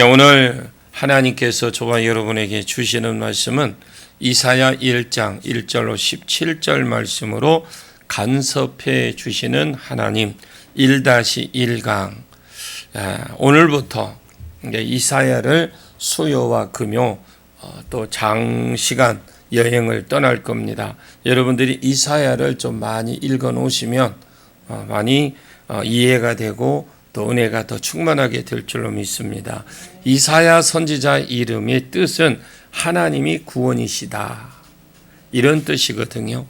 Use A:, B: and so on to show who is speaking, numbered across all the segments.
A: 오늘 하나님께서 저와 여러분에게 주시는 말씀은 이사야 1장 1절로 17절 말씀으로 간섭해 주시는 하나님 1-1강. 오늘부터 이사야를 수요와 금요 또 장시간 여행을 떠날 겁니다. 여러분들이 이사야를 좀 많이 읽어 놓으시면 많이 이해가 되고 또 은혜가 더 충만하게 될 줄로 믿습니다. 이사야 선지자 이름의 뜻은 하나님이 구원이시다, 이런 뜻이거든요.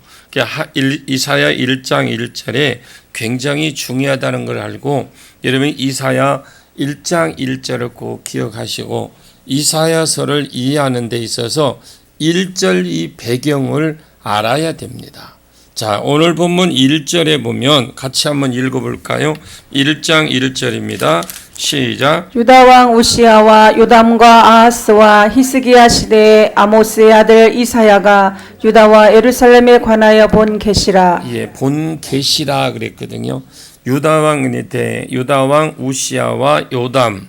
A: 이사야 1장 1절에 굉장히 중요하다는 걸 알고, 여러분 이사야 1장 1절을 꼭 기억하시고 이사야서를 이해하는 데 있어서 1절 이 배경을 알아야 됩니다. 자, 오늘 본문 1절에 보면 같이 한번 읽어볼까요? 1장 1절입니다. 시작.
B: 유다 왕 우시야와 요담과 아하스와 히스기야 시대의 아모스의 아들 이사야가 유다와 예루살렘에 관하여 본 계시라.
A: 본 계시라 그랬거든요. 유다 왕 우시야와 요담,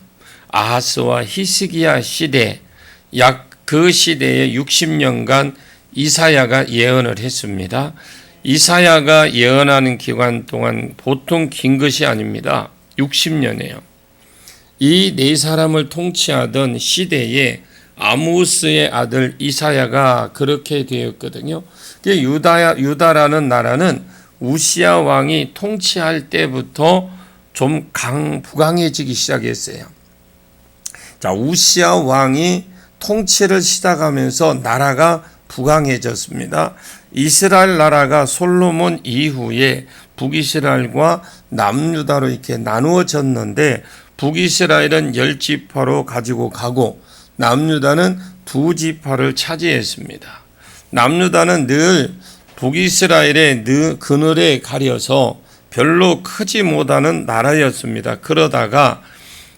A: 아하스와 히스기야 시대, 약 그 시대에 60년간 이사야가 예언을 했습니다. 이사야가 예언하는 기간 동안 보통 긴 것이 아닙니다. 60년이에요. 이 네 사람을 통치하던 시대에 아모스의 아들 이사야가 그렇게 되었거든요. 유다라는 나라는 우시야 왕이 통치할 때부터 좀 부강해지기 시작했어요. 자, 우시야 왕이 통치를 시작하면서 나라가 부강해졌습니다. 이스라엘 나라가 솔로몬 이후에 북이스라엘과 남유다로 이렇게 나누어졌는데, 북이스라엘은 10지파로 가지고 가고 남유다는 2지파를 차지했습니다. 남유다는 늘 북이스라엘의 그늘에 가려서 별로 크지 못하는 나라였습니다. 그러다가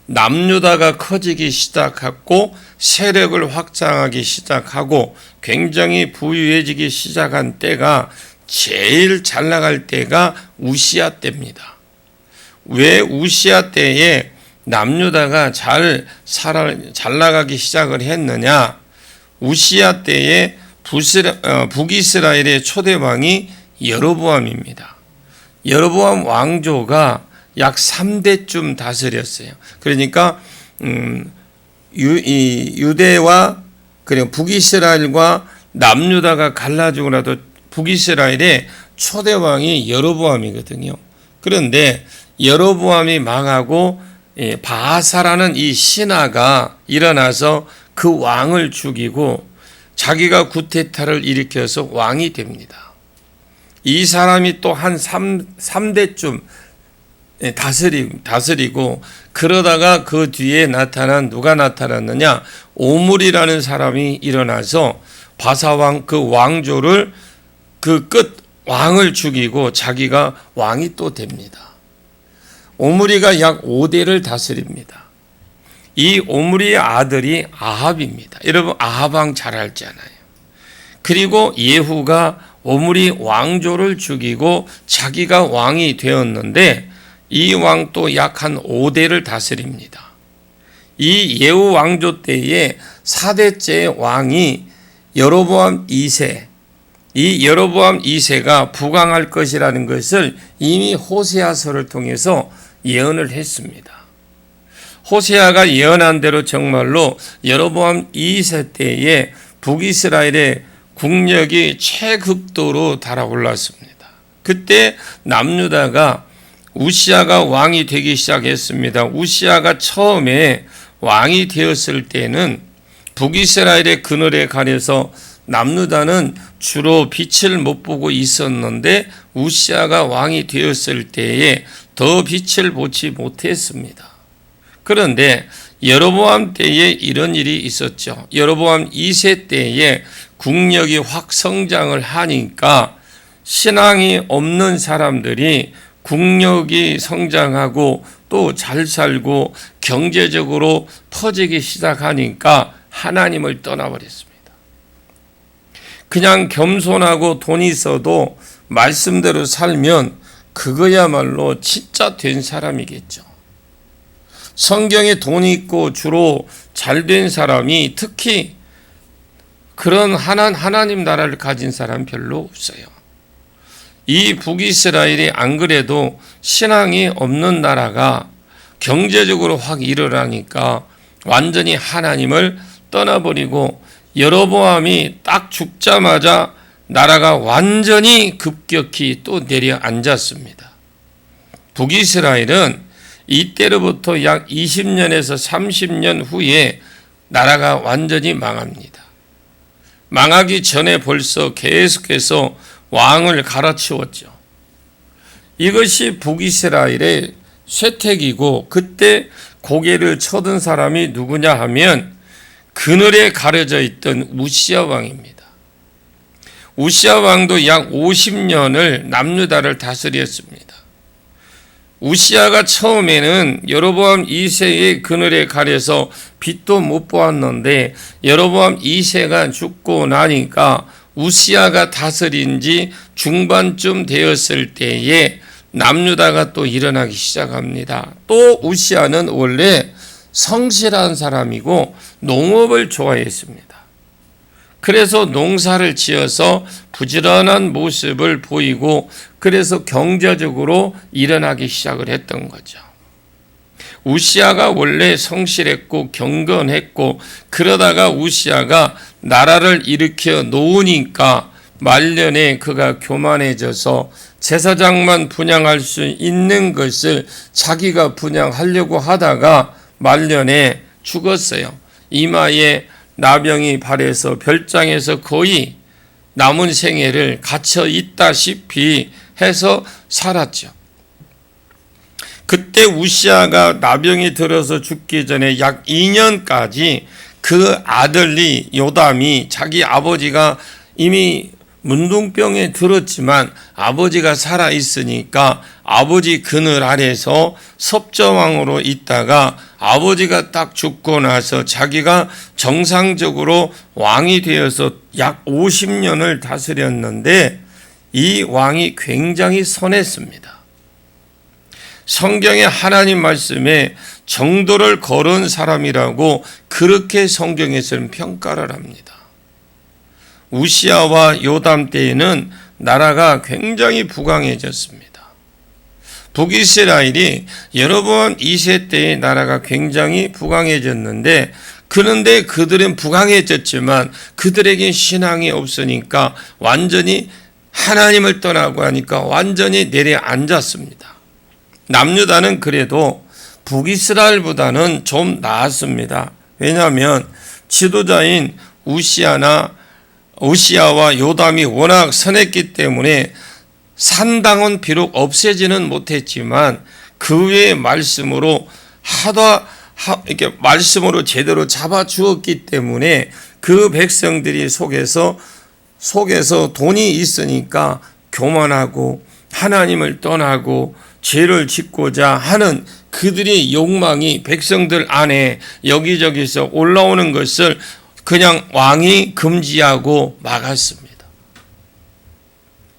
A: 남유다가 커지기 시작했고 세력을 확장하기 시작하고 굉장히 부유해지기 시작한 때가, 제일 잘 나갈 때가 우시야 때입니다. 왜 우시야 때에 남유다가 잘 나가기 시작을 했느냐? 우시야 때에 북이스라엘의 초대왕이 여로보암입니다. 여로보암 왕조가 약 3대쯤 다스렸어요. 그러니까 유대와 그리고 북이스라엘과 남유다가 갈라지고 나도 북이스라엘의 초대왕이 여로보암이거든요. 그런데 여로보암이 망하고 바하사라는 이 신하가 일어나서 그 왕을 죽이고 자기가 구테타를 일으켜서 왕이 됩니다. 이 사람이 또 한 3대쯤 다스리고 그러다가 그 뒤에 누가 나타났느냐? 오므리라는 사람이 일어나서 바사왕 그 왕조를 왕을 죽이고 자기가 왕이 또 됩니다. 오므리가 약 5대를 다스립니다. 이 오므리의 아들이 아합입니다. 여러분 아합 왕 잘 알잖아요. 그리고 예후가 오므리 왕조를 죽이고 자기가 왕이 되었는데, 이 왕도 약 한 5대를 다스립니다. 이 예후 왕조 때에 4대째 왕이 여로보암 2세, 이 여로보암 2세가 부강할 것이라는 것을 이미 호세아서를 통해서 예언을 했습니다. 호세아가 예언한 대로 정말로 여로보암 2세 때에 북이스라엘의 국력이 최극도로 달아올랐습니다. 그때 남유다가 우시야가 왕이 되기 시작했습니다. 우시야가 처음에 왕이 되었을 때는 북이스라엘의 그늘에 가려서 남유다는 주로 빛을 못 보고 있었는데, 우시야가 왕이 되었을 때에 더 빛을 보지 못했습니다. 그런데 여로보암 때에 이런 일이 있었죠. 여로보암 2세 때에 국력이 확 성장을 하니까 신앙이 없는 사람들이 국력이 성장하고 또 잘 살고 경제적으로 퍼지기 시작하니까 하나님을 떠나버렸습니다. 그냥 겸손하고 돈이 있어도 말씀대로 살면 그거야말로 진짜 된 사람이겠죠. 성경에 돈이 있고 주로 잘된 사람이 특히 그런 하나님 나라를 가진 사람 별로 없어요. 이 북이스라엘이 안 그래도 신앙이 없는 나라가 경제적으로 확 일어나니까 완전히 하나님을 떠나버리고 여로보암이 딱 죽자마자 나라가 완전히 급격히 또 내려앉았습니다. 북이스라엘은 이때로부터 약 20년에서 30년 후에 나라가 완전히 망합니다. 망하기 전에 벌써 계속해서 왕을 갈아치웠죠. 이것이 북이스라엘의 쇠퇴기고 그때 고개를 쳐든 사람이 누구냐 하면 그늘에 가려져 있던 우시야 왕입니다. 우시야 왕도 약 50년을 남유다를 다스렸습니다. 우시야가 처음에는 여로보암 2세의 그늘에 가려서 빛도 못 보았는데 여로보암 2세가 죽고 나니까 우시야가 다스린 지 중반쯤 되었을 때에 남유다가 또 일어나기 시작합니다. 또 우시야는 원래 성실한 사람이고 농업을 좋아했습니다. 그래서 농사를 지어서 부지런한 모습을 보이고 그래서 경제적으로 일어나기 시작을 했던 거죠. 우시야가 원래 성실했고 경건했고 그러다가 우시야가 나라를 일으켜 놓으니까 말년에 그가 교만해져서 제사장만 분향할 수 있는 것을 자기가 분향하려고 하다가 말년에 죽었어요. 이마에 나병이 발해서 별장에서 거의 남은 생애를 갇혀 있다시피 해서 살았죠. 그때 우시야가 나병이 들어서 죽기 전에 약 2년까지 그 아들이 요담이 자기 아버지가 이미 문둥병에 들었지만 아버지가 살아 있으니까 아버지 그늘 아래서 섭저왕으로 있다가 아버지가 딱 죽고 나서 자기가 정상적으로 왕이 되어서 약 50년을 다스렸는데 이 왕이 굉장히 선했습니다. 성경의 하나님 말씀에 정도를 거른 사람이라고 그렇게 성경에서는 평가를 합니다. 우시야와 요담 때에는 나라가 굉장히 부강해졌습니다. 북이스라엘이 여로보암 2세 때의 나라가 굉장히 부강해졌는데 그런데 그들은 부강해졌지만 그들에게 신앙이 없으니까 완전히 하나님을 떠나고 하니까 완전히 내려앉았습니다. 남유다는 그래도 북이스라엘보다는 좀 나았습니다. 왜냐하면 지도자인 우시야와 요담이 워낙 선했기 때문에 산당은 비록 없애지는 못했지만 그 외의 말씀으로 이렇게 말씀으로 제대로 잡아 주었기 때문에 그 백성들이 속에서 돈이 있으니까 교만하고 하나님을 떠나고 죄를 짓고자 하는 그들의 욕망이 백성들 안에 여기저기서 올라오는 것을 그냥 왕이 금지하고 막았습니다.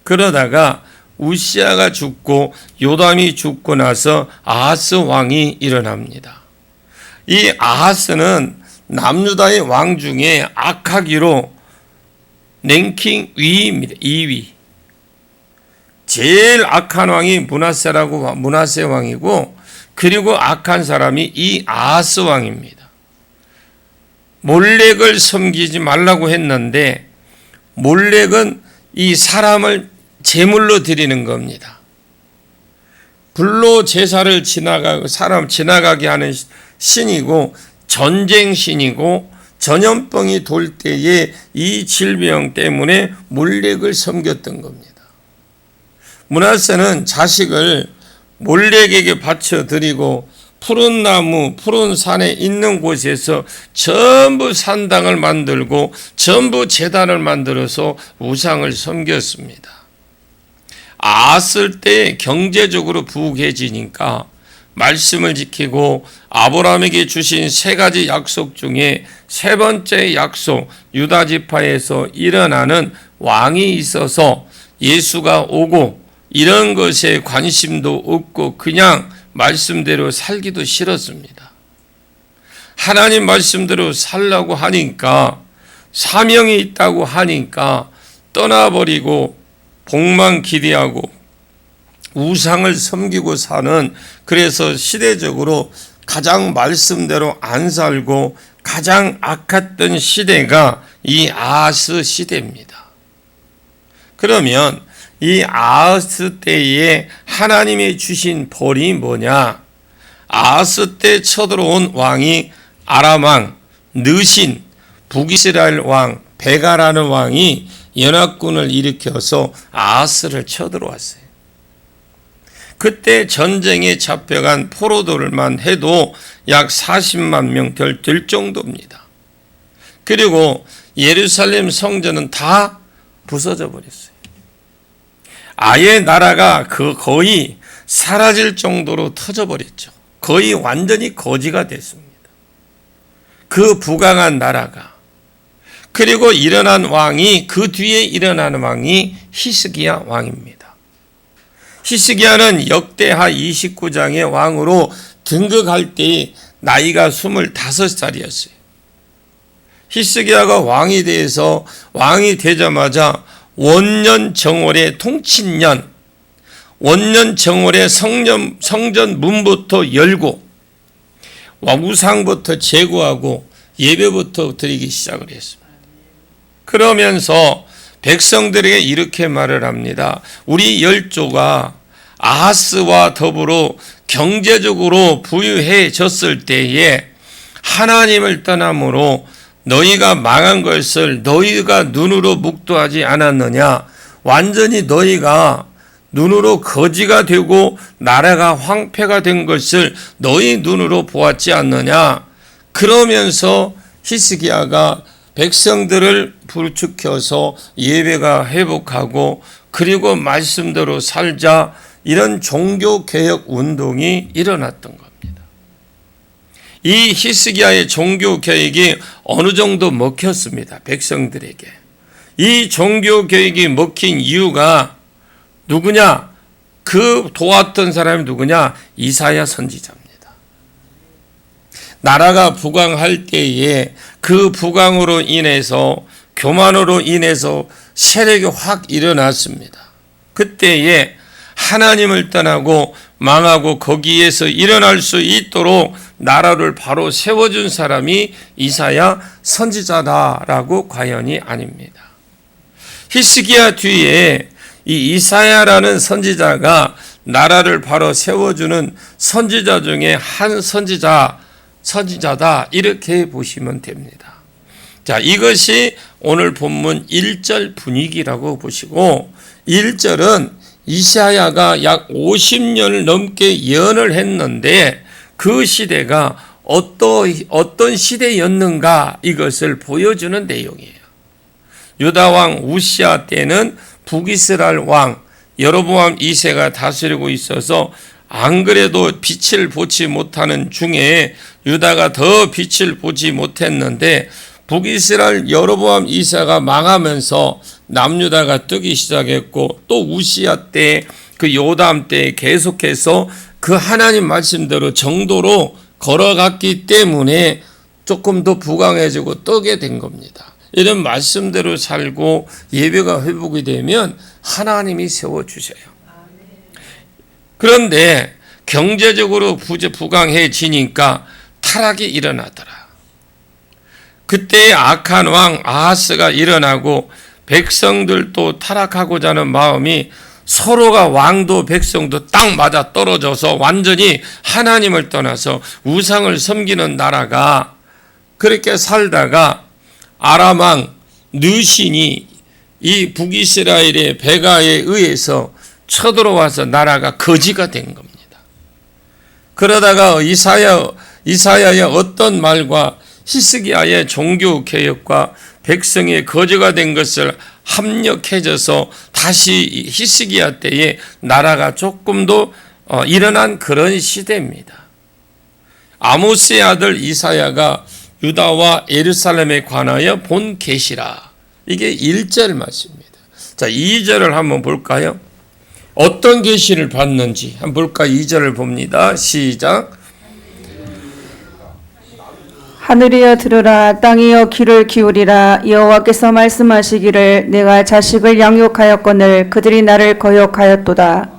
A: 그러다가 우시야가 죽고 요담이 죽고 나서 아하스 왕이 일어납니다. 이 아하스는 남유다의 왕 중에 악하기로 랭킹 2위입니다. 2위. 제일 악한 왕이 므낫세 왕이고 그리고 악한 사람이 이 아하스 왕입니다. 몰렉을 섬기지 말라고 했는데 몰렉은 이 사람을 제물로 드리는 겁니다. 불로 제사를 지나가게 하는 신이고 전쟁 신이고 전염병이 돌 때에 이 질병 때문에 몰렉을 섬겼던 겁니다. 므낫세는 자식을 몰렉에게 바쳐드리고 푸른 나무, 푸른 산에 있는 곳에서 전부 산당을 만들고 전부 제단을 만들어서 우상을 섬겼습니다. 아하스 때 경제적으로 부귀해지니까 말씀을 지키고 아브라함에게 주신 세 가지 약속 중에 세 번째 약속, 유다 지파에서 일어나는 왕이 있어서 예수가 오고 이런 것에 관심도 없고 그냥 말씀대로 살기도 싫었습니다. 하나님 말씀대로 살라고 하니까, 사명이 있다고 하니까 떠나버리고 복만 기대하고 우상을 섬기고 사는, 그래서 시대적으로 가장 말씀대로 안 살고 가장 악했던 시대가 이 아하스 시대입니다. 그러면 이 아하스 때에 하나님이 주신 벌이 뭐냐? 아하스 때 쳐들어온 왕이 아람 왕, 느신, 북이스라엘 왕, 베가라는 왕이 연합군을 일으켜서 아하스를 쳐들어왔어요. 그때 전쟁에 잡혀간 포로들만 해도 약 40만 명 될 정도입니다. 그리고 예루살렘 성전은 다 부서져 버렸어요. 아예 나라가 거의 사라질 정도로 터져버렸죠. 거의 완전히 거지가 됐습니다. 그 부강한 나라가. 그리고 일어난 왕이, 그 뒤에 일어나는 왕이 히스기야 왕입니다. 히스기야는 역대하 29장의 왕으로 등극할 때 나이가 25살이었어요. 히스기야가 왕이 되자마자 원년 정월의 통친년, 원년 정월의 성전 문부터 열고 우상부터 제거하고 예배부터 드리기 시작을 했습니다. 그러면서 백성들에게 이렇게 말을 합니다. 우리 열조가 아하스와 더불어 경제적으로 부유해졌을 때에 하나님을 떠남으로 너희가 망한 것을 너희가 눈으로 묵도하지 않았느냐? 완전히 너희가 눈으로 거지가 되고 나라가 황폐가 된 것을 너희 눈으로 보았지 않느냐? 그러면서 히스기야가 백성들을 부르축해서 예배가 회복하고 그리고 말씀대로 살자, 이런 종교개혁 운동이 일어났던 겁니다. 이 히스기야의 종교개혁이 어느 정도 먹혔습니다. 백성들에게. 이 종교개혁이 먹힌 이유가 누구냐? 그 도왔던 사람이 누구냐? 이사야 선지자입니다. 나라가 부강할 때에 그 부강으로 인해서, 교만으로 인해서 세력이 확 일어났습니다. 그때에 하나님을 떠나고 망하고 거기에서 일어날 수 있도록 나라를 바로 세워준 사람이 이사야 선지자다라고 과연이 아닙니다. 히스기야 뒤에 이 이사야라는 선지자가 나라를 바로 세워주는 선지자 중에 한 선지자다, 이렇게 보시면 됩니다. 자, 이것이 오늘 본문 1절 분위기라고 보시고, 1절은 이사야가 약 50년을 넘게 예언을 했는데 그 시대가 어떤 시대였는가, 이것을 보여주는 내용이에요. 유다 왕 우시야 때는 북이스라엘 왕 여로보암 2세가 다스리고 있어서 안 그래도 빛을 보지 못하는 중에 유다가 더 빛을 보지 못했는데, 북이스라엘 여로보암 2세가 망하면서 남유다가 뜨기 시작했고, 또 우시야 때, 그 요담 때 계속해서 그 하나님 말씀대로 정도로 걸어갔기 때문에 조금 더 부강해지고 뜨게 된 겁니다. 이런 말씀대로 살고 예배가 회복이 되면 하나님이 세워주세요. 그런데 경제적으로 부강해지니까 타락이 일어나더라. 그때 악한 왕 아하스가 일어나고 백성들도 타락하고자 하는 마음이, 서로가 왕도 백성도 딱 맞아 떨어져서 완전히 하나님을 떠나서 우상을 섬기는 나라가, 그렇게 살다가 아람 왕 느신이 이 북이스라엘의 베가에 의해서 쳐들어와서 나라가 거지가 된 겁니다. 그러다가 이사야의 어떤 말과 히스기야의 종교개혁과 백성의 거지가 된 것을 합력해져서 다시 히스기야 때에 나라가 조금 더 일어난 그런 시대입니다. 아모스의 아들 이사야가 유다와 예루살렘에 관하여 본 계시라. 이게 1절 말씀입니다. 자, 2절을 한번 볼까요? 어떤 계시를 봤는지 한번 볼까? 2절을 봅니다. 시작.
B: 하늘이여 들으라 땅이여 귀를 기울이라 여호와께서 말씀하시기를 내가 자식을 양육하였거늘 그들이 나를 거역하였도다.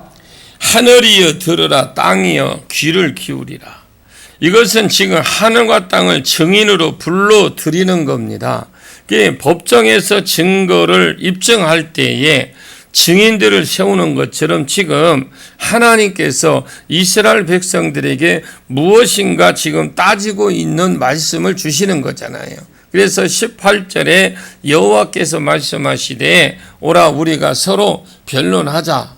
A: 하늘이여 들으라 땅이여 귀를 기울이라. 이것은 지금 하늘과 땅을 증인으로 불러들이는 겁니다. 법정에서 증거를 입증할 때에 증인들을 세우는 것처럼 지금 하나님께서 이스라엘 백성들에게 무엇인가 지금 따지고 있는 말씀을 주시는 거잖아요. 그래서 18절에 여호와께서 말씀하시되 오라 우리가 서로 변론하자.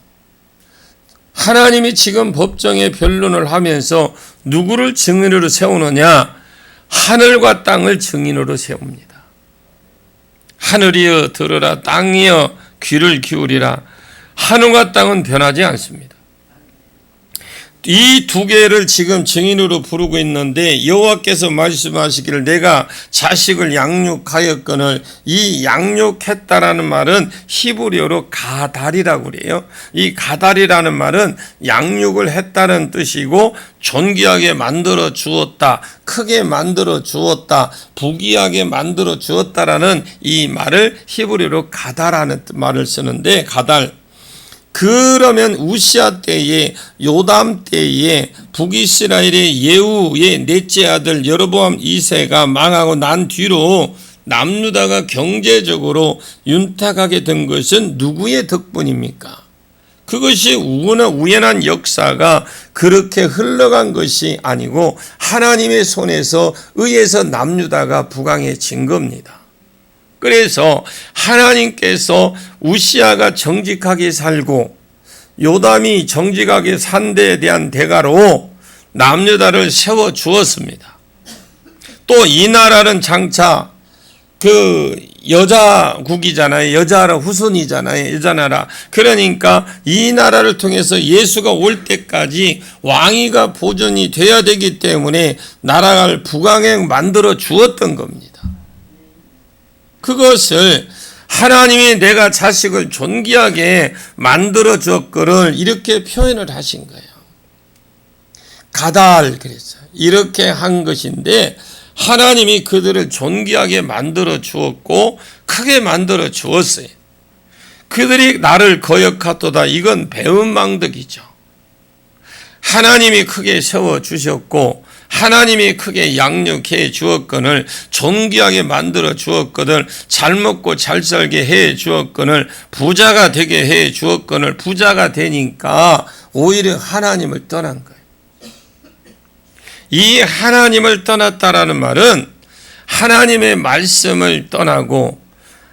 A: 하나님이 지금 법정에 변론을 하면서 누구를 증인으로 세우느냐? 하늘과 땅을 증인으로 세웁니다. 하늘이여 들으라 땅이여 귀를 기울이라. 하늘과 땅은 변하지 않습니다. 이 두 개를 지금 증인으로 부르고 있는데 여호와께서 말씀하시기를 내가 자식을 양육하였거늘, 이 양육했다라는 말은 히브리어로 가달이라고 그래요. 이 가달이라는 말은 양육을 했다는 뜻이고 존귀하게 만들어 주었다, 크게 만들어 주었다, 부귀하게 만들어 주었다라는 이 말을 히브리어로 가달하는 말을 쓰는데, 가달. 그러면 우시아 때에, 요담 때에 북이스라엘의 예후의 넷째 아들 여로보암 2세가 망하고 난 뒤로 남유다가 경제적으로 윤탁하게 된 것은 누구의 덕분입니까? 그것이 우연한 역사가 그렇게 흘러간 것이 아니고 하나님의 손에서 의해서 남유다가 부강해진 겁니다. 그래서 하나님께서 우시아가 정직하게 살고 요담이 정직하게 산 데에 대한 대가로 남유다를 세워 주었습니다. 또 이 나라는 장차 그 여자국이잖아요. 여자라 후손이잖아요. 여자나라. 그러니까 이 나라를 통해서 예수가 올 때까지 왕위가 보존이 돼야 되기 때문에 나라를 부강하게 만들어 주었던 겁니다. 그것을 하나님이 내가 자식을 존귀하게 만들어 줬거를 이렇게 표현을 하신 거예요. 가달 그랬어요. 이렇게 한 것인데 하나님이 그들을 존귀하게 만들어 주었고 크게 만들어 주었어요. 그들이 나를 거역하도다. 이건 배은망덕이죠. 하나님이 크게 세워 주셨고 하나님이 크게 양육해 주었거늘, 존귀하게 만들어 주었거늘, 잘 먹고 잘 살게 해 주었거늘, 부자가 되게 해 주었거늘, 부자가 되니까 오히려 하나님을 떠난 거예요. 이 하나님을 떠났다라는 말은 하나님의 말씀을 떠나고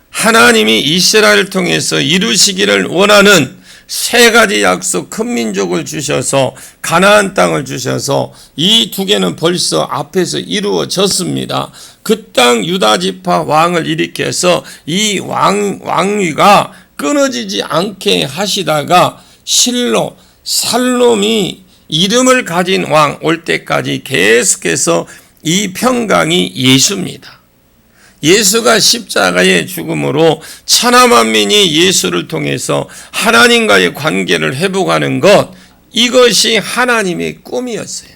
A: 하나님이 이스라엘을 통해서 이루시기를 원하는 세 가지 약속, 큰 민족을 주셔서 가나안 땅을 주셔서 이 두 개는 벌써 앞에서 이루어졌습니다. 그 땅 유다 지파 왕을 일으켜서 이 왕위가 끊어지지 않게 하시다가 실로 살롬이 이름을 가진 왕 올 때까지 계속해서 이 평강이 예수입니다. 예수가 십자가의 죽음으로 천하 만민이 예수를 통해서 하나님과의 관계를 회복하는 것, 이것이 하나님의 꿈이었어요.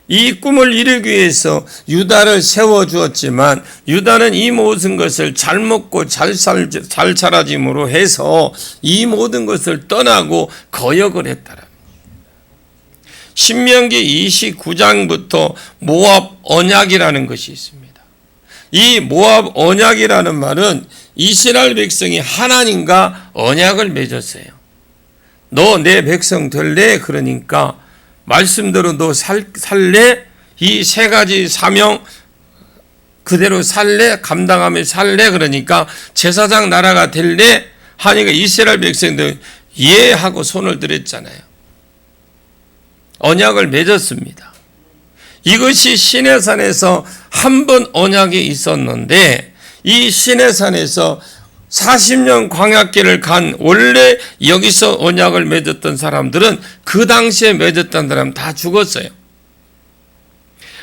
A: 이 꿈을 이루기 위해서 유다를 세워주었지만 유다는 이 모든 것을 잘 먹고 잘 자라짐으로 해서 이 모든 것을 떠나고 거역을 했다라. 신명기 29장부터 모압 언약이라는 것이 있습니다. 이 모압 언약이라는 말은 이스라엘 백성이 하나님과 언약을 맺었어요. 너 내 백성 될래? 그러니까 말씀대로 너 살래? 이 세 가지 사명 그대로 살래? 감당하며 살래? 그러니까 제사장 나라가 될래? 하니까 이스라엘 백성들 예 하고 손을 들었잖아요. 언약을 맺었습니다. 이것이 시내산에서 한 번 언약이 있었는데 이 시내산에서 40년 광야길을 간 원래 여기서 언약을 맺었던 사람들은 그 당시에 맺었던 사람 다 죽었어요.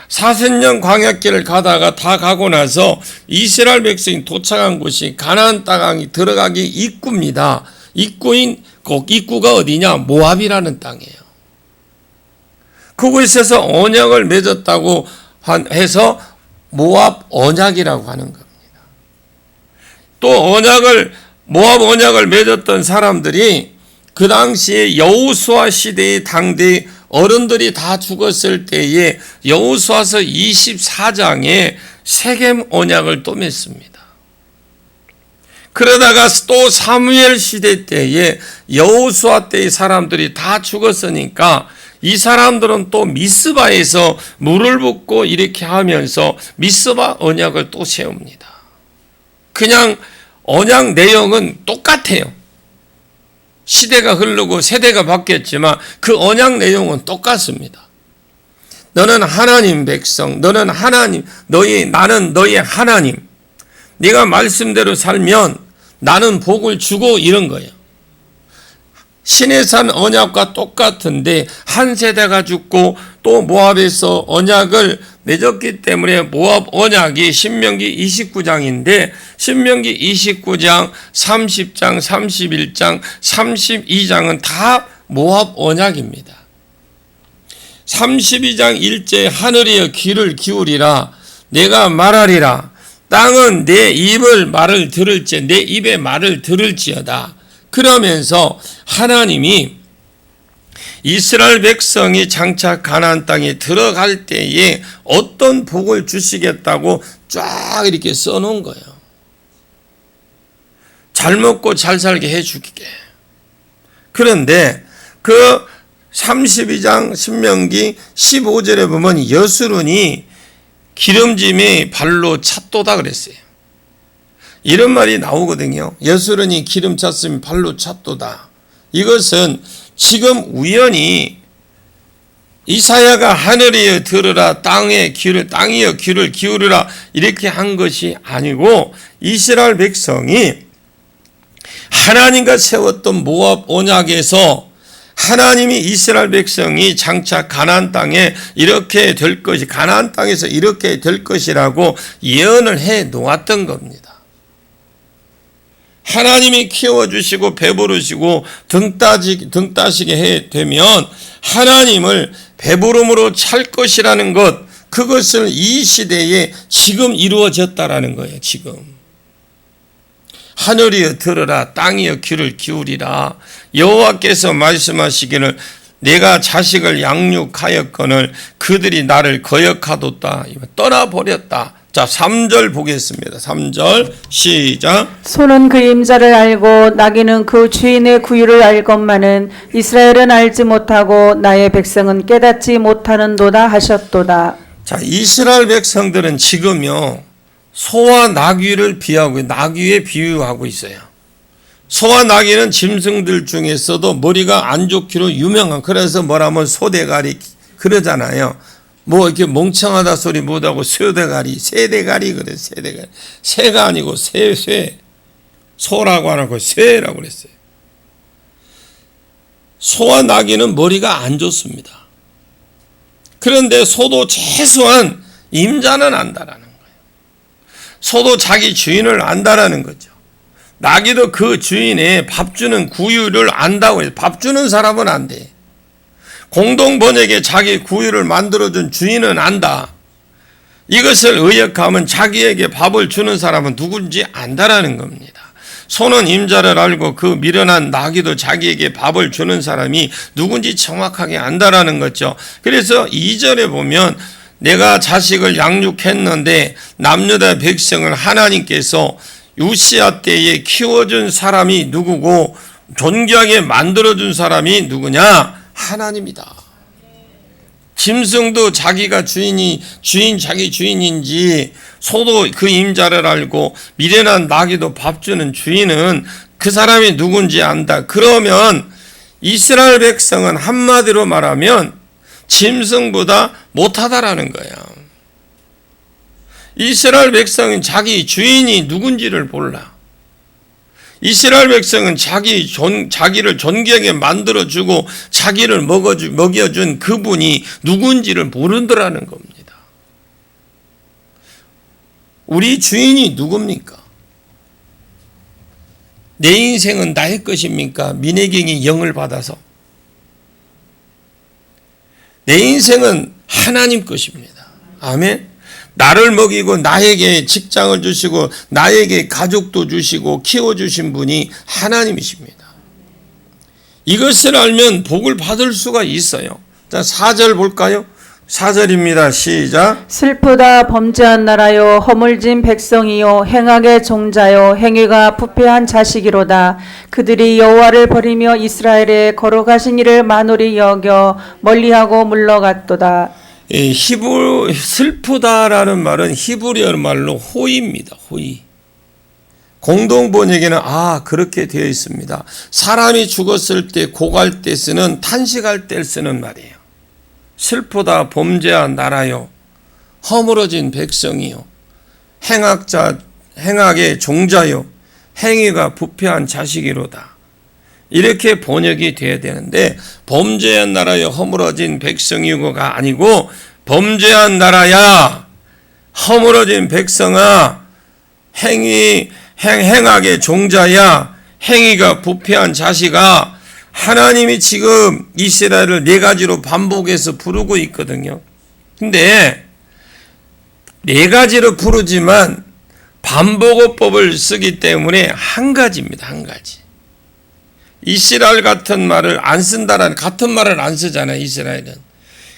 A: 40년 광야길을 가다가 다 가고 나서 이스라엘 백성이 도착한 곳이 가나안 땅이 들어가기 입구입니다. 입구가 어디냐? 모압이라는 땅이에요. 그곳에서 언약을 맺었다고 해서 모압 언약이라고 하는 겁니다. 또 모압 언약을 맺었던 사람들이 그 당시에 여호수아 시대의 당대 어른들이 다 죽었을 때에 여호수아서 24장에 세겜 언약을 또 맺습니다. 그러다가 또 사무엘 시대 때에 여호수아 때의 사람들이 다 죽었으니까 이 사람들은 또 미스바에서 물을 붓고 이렇게 하면서 미스바 언약을 또 세웁니다. 그냥 언약 내용은 똑같아요. 시대가 흐르고 세대가 바뀌었지만 그 언약 내용은 똑같습니다. 너는 하나님 백성, 너는 하나님, 나는 너의 하나님. 네가 말씀대로 살면 나는 복을 주고 이런 거예요. 시내산 언약과 똑같은데 한 세대가 죽고 또 모압에서 언약을 맺었기 때문에 모압 언약이 신명기 29장인데 신명기 29장, 30장, 31장, 32장은 다 모압 언약입니다. 32장 1절 하늘이여 귀를 기울이라 내가 말하리라 땅은 내 입을 말을 들을지 내 입의 말을 들을지어다. 그러면서 하나님이 이스라엘 백성이 장차 가나안 땅에 들어갈 때에 어떤 복을 주시겠다고 쫙 이렇게 써놓은 거예요. 잘 먹고 잘 살게 해주게. 그런데 그 32장 신명기 15절에 보면 여수론이 기름짐이 발로 찼도다 그랬어요. 이런 말이 나오거든요. 여수론이 기름 찼으면 발로 찼도다. 이것은 지금 우연히 이사야가 하늘이여 들으라 땅이여 귀를 기울이라 이렇게 한 것이 아니고 이스라엘 백성이 하나님과 세웠던 모압 언약에서 하나님이 이스라엘 백성이 장차 가나안 땅에 이렇게 될 것이 가나안 땅에서 이렇게 될 것이라고 예언을 해 놓았던 겁니다. 하나님이 키워주시고 배부르시고 등 따시게 해 되면 하나님을 배부름으로 찰 것이라는 것, 그것을 이 시대에 지금 이루어졌다라는 거예요. 지금 하늘이여 들으라 땅이여 귀를 기울이라 여호와께서 말씀하시기를 내가 자식을 양육하였거늘 그들이 나를 거역하도다 떠나버렸다. 자, 3절 보겠습니다. 3절 시작.
B: 소는 그 임자를 알고 나귀는 그 주인의 구유를 알건만은 이스라엘은 알지 못하고 나의 백성은 깨닫지 못하는도다 하셨도다.
A: 자, 이스라엘 백성들은 지금요 소와 나귀를 비하고 나귀에 비유하고 있어요. 소와 나귀는 짐승들 중에서도 머리가 안 좋기로 유명한, 그래서 뭐라면 소대가리 그러잖아요. 뭐 이렇게 멍청하다 소리 못하고 새대가리 그래. 새대가리 새가 아니고 새 소라고 안 하고 새라고 그랬어요. 소와 나귀는 머리가 안 좋습니다. 그런데 소도 최소한 임자는 안다라는 거예요. 소도 자기 주인을 안다라는 거죠. 나귀도 그 주인의 밥 주는 구유를 안다고 해요. 밥 주는 사람은 안 돼. 공동번역에 자기 구유를 만들어준 주인은 안다. 이것을 의역하면 자기에게 밥을 주는 사람은 누군지 안다라는 겁니다. 소는 임자를 알고 그 미련한 나귀도 자기에게 밥을 주는 사람이 누군지 정확하게 안다라는 거죠. 그래서 2절에 보면 내가 자식을 양육했는데 남유다 백성을 하나님께서 우시아 때에 키워준 사람이 누구고 존귀하게 만들어준 사람이 누구냐? 하나님이다. 짐승도 자기가 자기 주인인지 소도 그 임자를 알고 미련한 나귀도 밥 주는 주인은 그 사람이 누군지 안다. 그러면 이스라엘 백성은 한마디로 말하면 짐승보다 못하다라는 거야. 이스라엘 백성은 자기 주인이 누군지를 몰라. 이스라엘 백성은 자기를 존귀하게 만들어주고 자기를 먹여준 그분이 누군지를 모른다라는 겁니다. 우리 주인이 누굽니까? 내 인생은 나의 것입니까? 민혜경이 영을 받아서. 내 인생은 하나님 것입니다. 아멘. 나를 먹이고 나에게 직장을 주시고 나에게 가족도 주시고 키워주신 분이 하나님이십니다. 이것을 알면 복을 받을 수가 있어요. 자, 4절 볼까요? 4절입니다. 시작.
B: 슬프다 범죄한 나라요 허물진 백성이요 행악의 종자요 행위가 부패한 자식이로다. 그들이 여호와를 버리며 이스라엘의 거룩하신 이를 만홀히 여겨 멀리하고 물러갔도다.
A: 슬프다라는 말은 히브리어 말로 호의입니다. 호의. 공동 번역에는 그렇게 되어 있습니다. 사람이 죽었을 때 고갈 때 쓰는 탄식할 때 쓰는 말이에요. 슬프다 범죄한 나라요 허물어진 백성이요 행악의 종자요 행위가 부패한 자식이로다. 이렇게 번역이 돼야 되는데 범죄한 나라요 허물어진 백성이고가 아니고 범죄한 나라야 허물어진 백성아 행악의 종자야 행위가 부패한 자식아. 하나님이 지금 이스라엘을 네 가지로 반복해서 부르고 있거든요. 근데 네 가지로 부르지만 반복어법을 쓰기 때문에 한 가지입니다. 한 가지. 이스라엘 같은 말을 안 쓴다라는 같은 말을 안 쓰잖아요. 이스라엘은.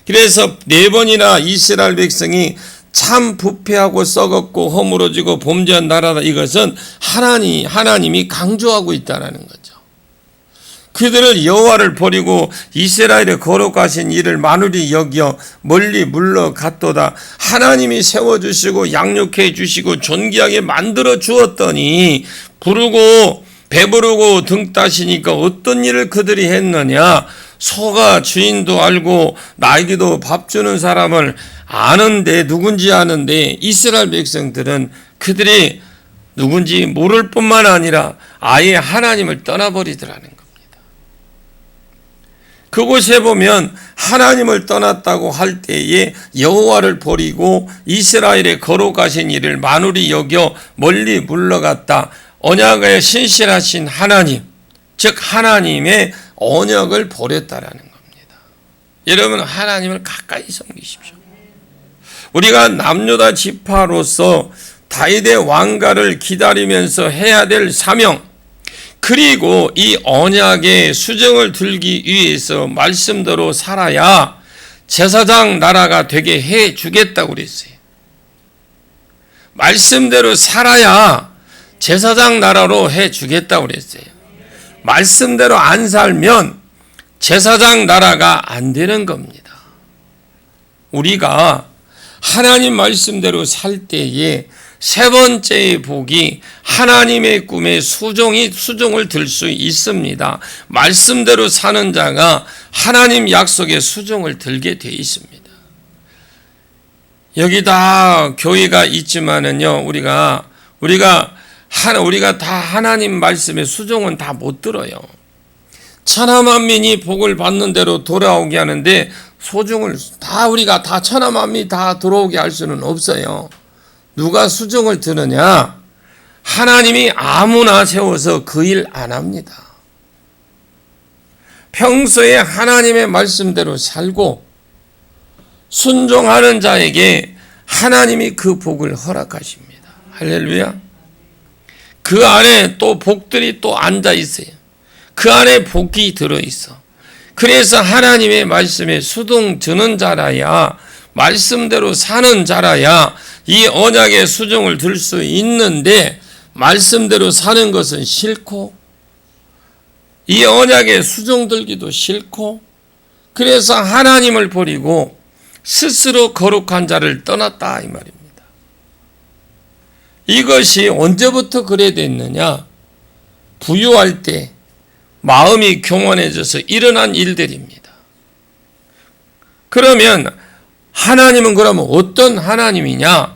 A: 그래서 네 번이나 이스라엘 백성이 참 부패하고 썩었고 허물어지고 범죄한 나라다. 이것은 하나님이 강조하고 있다라는 거죠. 그들을 여호와를 버리고 이스라엘의 거룩하신 이를 만홀히 여겨 멀리 물러갔도다. 하나님이 세워주시고 양육해 주시고 존귀하게 만들어 주었더니 부르고 배부르고 등 따시니까 어떤 일을 그들이 했느냐. 소가 주인도 알고 나에게도 밥 주는 사람을 아는데 누군지 아는데 이스라엘 백성들은 그들이 누군지 모를 뿐만 아니라 아예 하나님을 떠나버리더라는 겁니다. 그곳에 보면 하나님을 떠났다고 할 때에 여호와를 버리고 이스라엘의 거룩하신 이를 만홀히 여겨 멀리 물러갔다. 언약에 신실하신 하나님, 즉 하나님의 언약을 버렸다라는 겁니다. 여러분 하나님을 가까이 섬기십시오. 우리가 남유다 지파로서 다윗의 왕가를 기다리면서 해야 될 사명, 그리고 이 언약의 수정을 들기 위해서 말씀대로 살아야 제사장 나라가 되게 해 주겠다고 그랬어요. 말씀대로 살아야 제사장 나라로 해 주겠다고 그랬어요. 말씀대로 안 살면 제사장 나라가 안 되는 겁니다. 우리가 하나님 말씀대로 살 때에 세 번째의 복이 하나님의 꿈에 수종을 들 수 있습니다. 말씀대로 사는 자가 하나님 약속의 수종을 들게 돼 있습니다. 여기 다 교회가 있지만은요, 우리가 다 하나님 말씀의 수종은 다 못 들어요. 천하만민이 복을 받는 대로 돌아오게 하는데 소중을 다 우리가 다 천하만민이 다 들어오게 할 수는 없어요. 누가 수종을 드느냐? 하나님이 아무나 세워서 그 일 안 합니다. 평소에 하나님의 말씀대로 살고 순종하는 자에게 하나님이 그 복을 허락하십니다. 할렐루야. 그 안에 또 복들이 또 앉아 있어요. 그 안에 복이 들어있어. 그래서 하나님의 말씀에 수동 드는 자라야, 말씀대로 사는 자라야 이 언약의 수종을 들 수 있는데, 말씀대로 사는 것은 싫고 이 언약의 수종 들기도 싫고, 그래서 하나님을 버리고 스스로 거룩한 자를 떠났다 이 말입니다. 이것이 언제부터 그래 됐느냐? 부유할 때 마음이 교만해져서 일어난 일들입니다. 그러면 하나님은 그러면 어떤 하나님이냐?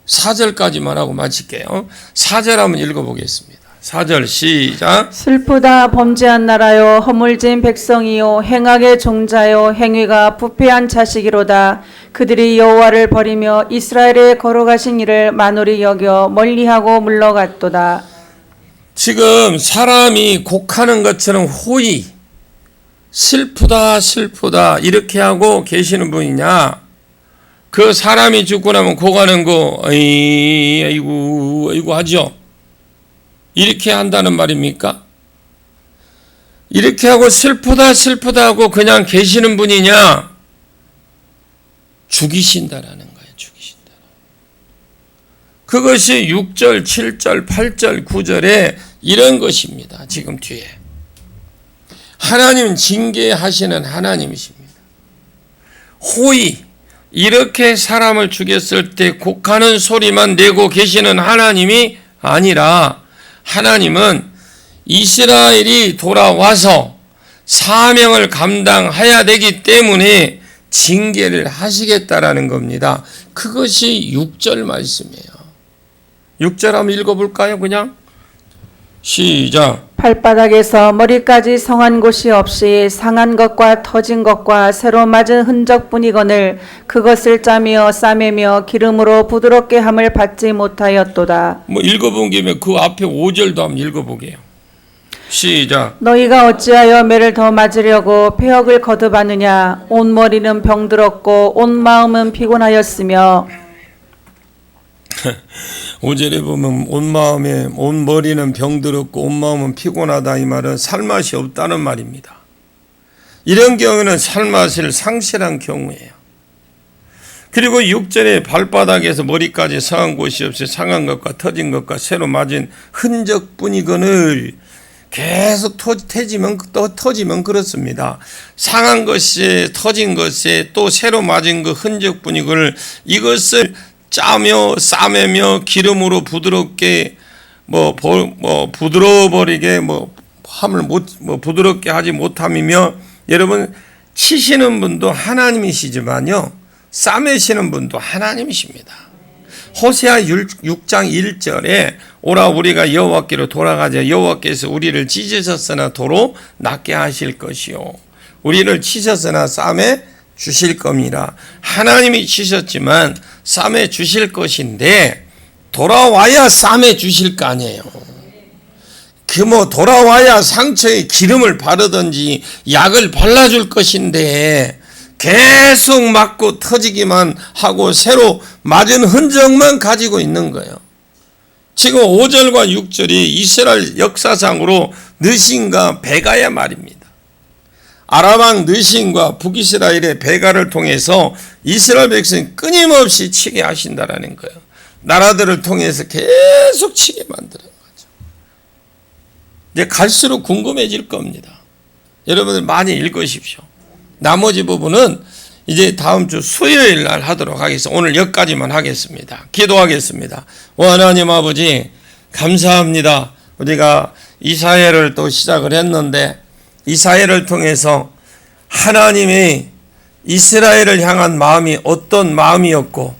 A: 4절까지만 하고 마칠게요. 4절 한번 읽어보겠습니다. 4절 시작.
B: 슬프다 범죄한 나라요 허물진 백성이요 행악의 종자요 행위가 부패한 자식이로다. 그들이 여호와를 버리며 이스라엘의 거룩하신 이를 만홀히 여겨 멀리하고 물러갔도다.
A: 지금 사람이 곡하는 것처럼 호의, 슬프다 슬프다 이렇게 하고 계시는 분이냐? 그 사람이 죽고 나면 고가는 거 아이고 하죠. 이렇게 한다는 말입니까? 이렇게 하고 슬프다 하고 그냥 계시는 분이냐? 죽이신다라는 거예요. 죽이신다. 그것이 6절, 7절, 8절, 9절에 이런 것입니다. 지금 뒤에. 하나님 징계하시는 하나님이십니다. 호의, 이렇게 사람을 죽였을 때 곡하는 소리만 내고 계시는 하나님이 아니라 하나님은 이스라엘이 돌아와서 사명을 감당해야 되기 때문에 징계를 하시겠다라는 겁니다. 그것이 6절 말씀이에요. 6절 한번 읽어볼까요? 그냥 시작.
B: 발바닥에서 머리까지 성한 곳이 없이 상한 것과 터진 것과 새로 맞은 흔적뿐이거늘 그것을 짜며 싸매며 기름으로 부드럽게 함을 받지 못하였도다.
A: 뭐 읽어본 김에 그 앞에 5절도 한번 읽어보게요. 시작.
B: 너희가 어찌하여 매를 더 맞으려고 폐역을 거듭하느냐. 온 머리는 병들었고 온 마음은 피곤하였으며
A: 5절에 보면 온 머리는 병들었고 온 마음은 피곤하다, 이 말은 살맛이 없다는 말입니다. 이런 경우는 살맛을 상실한 경우예요. 그리고 6절에 발바닥에서 머리까지 상한 곳이 없이 상한 것과 터진 것과 새로 맞은 흔적뿐이거늘 계속 터지면 그렇습니다. 상한 것이 터진 것에 또 새로 맞은 그 흔적뿐이거늘 이것을 짜며 싸매며 기름으로 부드럽게 부드러워버리게 함을 부드럽게 하지 못함이며, 여러분 치시는 분도 하나님이시지만요 싸매시는 분도 하나님이십니다. 호세아 6장 1절에 오라 우리가 여호와께로 돌아가자. 여호와께서 우리를 찢으셨으나 도로 낫게 하실 것이요 우리를 치셨으나 싸매 주실 겁니다. 하나님이 치셨지만 싸매 주실 것인데 돌아와야 싸매 주실 거 아니에요. 돌아와야 상처에 기름을 바르든지 약을 발라줄 것인데 계속 맞고 터지기만 하고 새로 맞은 흔적만 가지고 있는 거예요. 지금 5절과 6절이 이스라엘 역사상으로 느신과 베가의 말입니다. 아람왕 느신과 북이스라엘의 베가를 통해서 이스라엘 백성이 끊임없이 치게 하신다라는 거예요. 나라들을 통해서 계속 치게 만드는 거죠. 이제 갈수록 궁금해질 겁니다. 여러분들 많이 읽으십시오. 나머지 부분은 이제 다음 주 수요일 날 하도록 하겠습니다. 오늘 여기까지만 하겠습니다. 기도하겠습니다. 하나님 아버지 감사합니다. 우리가 이사야를 또 시작을 했는데 이사야를 통해서 하나님이 이스라엘을 향한 마음이 어떤 마음이었고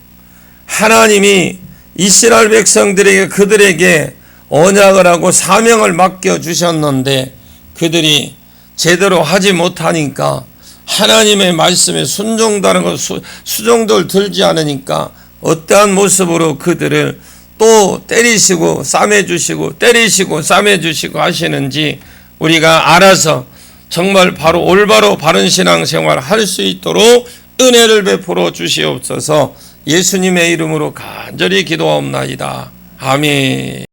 A: 하나님이 이스라엘 백성들에게 그들에게 언약을 하고 사명을 맡겨주셨는데 그들이 제대로 하지 못하니까 하나님의 말씀에 순종하는 것 수종들 들지 않으니까 어떠한 모습으로 그들을 또 때리시고 싸매주시고 때리시고 싸매주시고 하시는지 우리가 알아서 정말 바로 올바로 바른 신앙생활 할 수 있도록 은혜를 베풀어 주시옵소서. 예수님의 이름으로 간절히 기도하옵나이다. 아멘.